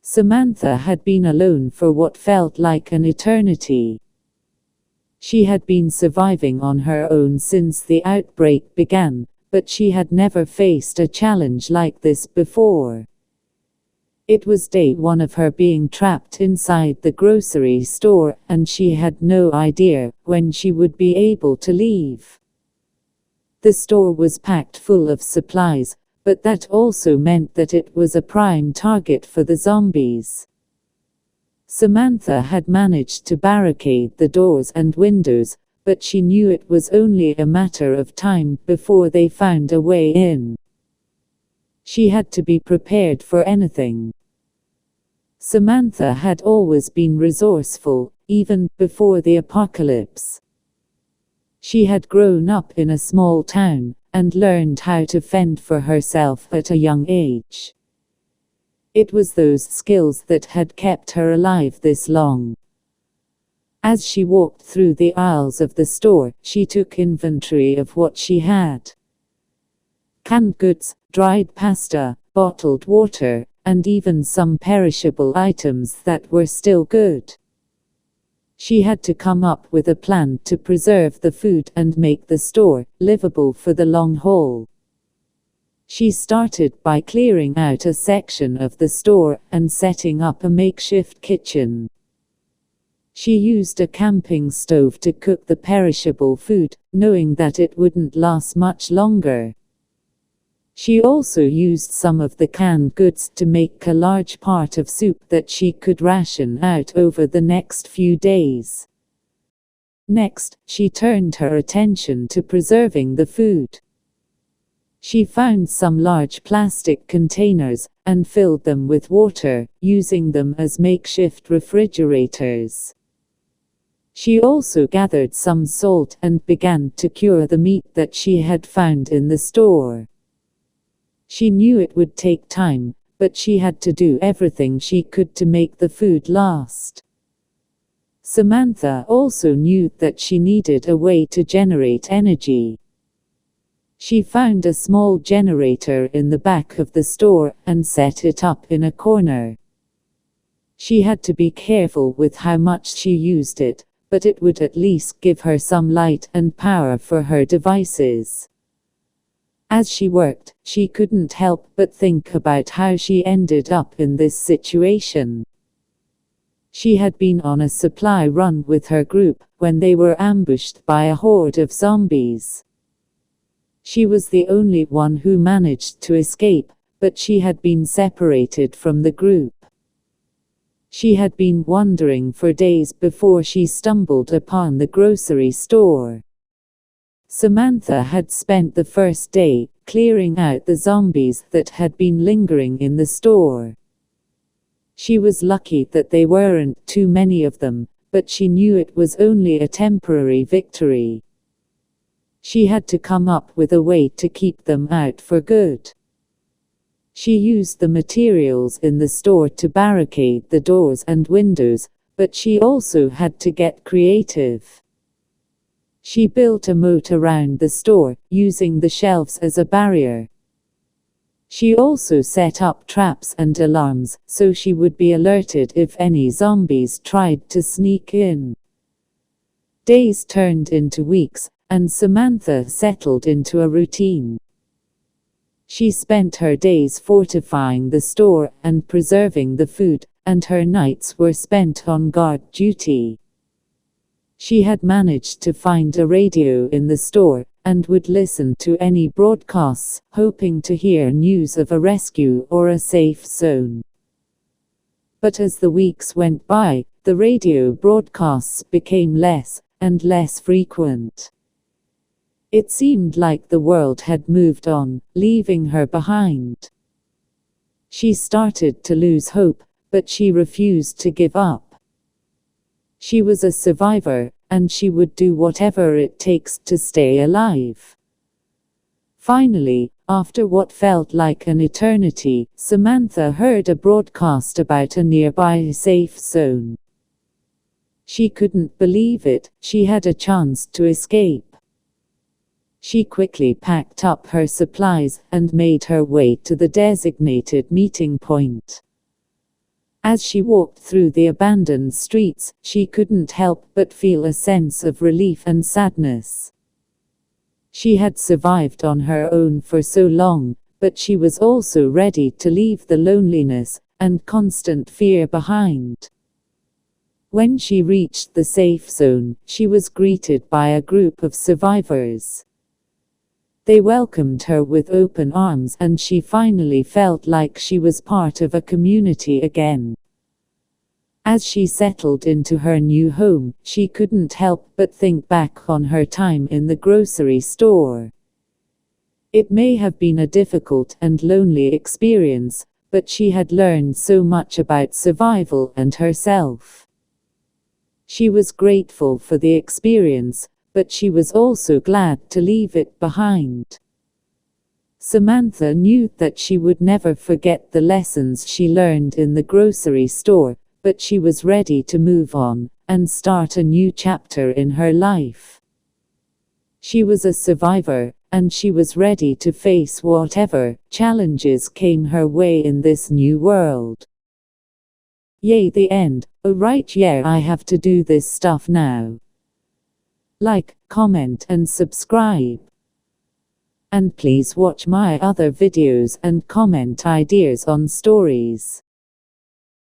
Samantha had been alone for what felt like an eternity. She had been surviving on her own since the outbreak began, but she had never faced a challenge like this before. It was day one of her being trapped inside the grocery store, and she had no idea when she would be able to leave. The store was packed full of supplies, but that also meant that it was a prime target for the zombies. Samantha had managed to barricade the doors and windows, but she knew it was only a matter of time before they found a way in. She had to be prepared for anything. Samantha had always been resourceful, even before the apocalypse. She had grown up in a small town, and learned how to fend for herself at a young age. It was those skills that had kept her alive this long. As she walked through the aisles of the store, she took inventory of what she had. Canned goods, dried pasta, bottled water, and even some perishable items that were still good. She had to come up with a plan to preserve the food and make the store livable for the long haul. She started by clearing out a section of the store and setting up a makeshift kitchen. She used a camping stove to cook the perishable food, knowing that it wouldn't last much longer. She also used some of the canned goods to make a large part of soup that she could ration out over the next few days. Next, she turned her attention to preserving the food. She found some large plastic containers, and filled them with water, using them as makeshift refrigerators. She also gathered some salt and began to cure the meat that she had found in the store. She knew it would take time, but she had to do everything she could to make the food last. Samantha also knew that she needed a way to generate energy. She found a small generator in the back of the store and set it up in a corner. She had to be careful with how much she used it, but it would at least give her some light and power for her devices. As she worked, she couldn't help but think about how she ended up in this situation. She had been on a supply run with her group when they were ambushed by a horde of zombies. She was the only one who managed to escape, but she had been separated from the group. She had been wandering for days before she stumbled upon the grocery store. Samantha had spent the first day clearing out the zombies that had been lingering in the store. She was lucky that there weren't too many of them, but she knew it was only a temporary victory. She had to come up with a way to keep them out for good. She used the materials in the store to barricade the doors and windows, but she also had to get creative. She built a moat around the store, using the shelves as a barrier. She also set up traps and alarms, so she would be alerted if any zombies tried to sneak in. Days turned into weeks, and Samantha settled into a routine. She spent her days fortifying the store and preserving the food, and her nights were spent on guard duty. She had managed to find a radio in the store, and would listen to any broadcasts, hoping to hear news of a rescue or a safe zone. But as the weeks went by, the radio broadcasts became less and less frequent. It seemed like the world had moved on, leaving her behind. She started to lose hope, but she refused to give up. She was a survivor, and she would do whatever it takes to stay alive. Finally, after what felt like an eternity, Samantha heard a broadcast about a nearby safe zone. She couldn't believe it. She had a chance to escape. She quickly packed up her supplies and made her way to the designated meeting point. As she walked through the abandoned streets, she couldn't help but feel a sense of relief and sadness. She had survived on her own for so long, but she was also ready to leave the loneliness and constant fear behind. When she reached the safe zone, she was greeted by a group of survivors. They welcomed her with open arms, and she finally felt like she was part of a community again. As she settled into her new home, she couldn't help but think back on her time in the grocery store. It may have been a difficult and lonely experience, but she had learned so much about survival and herself. She was grateful for the experience, but she was also glad to leave it behind. Samantha knew that she would never forget the lessons she learned in the grocery store, but she was ready to move on and start a new chapter in her life. She was a survivor, and she was ready to face whatever challenges came her way in this new world. Yay, the end. Oh right, yeah, I have to do this stuff now. Like, comment and subscribe. And please watch my other videos and comment ideas on stories.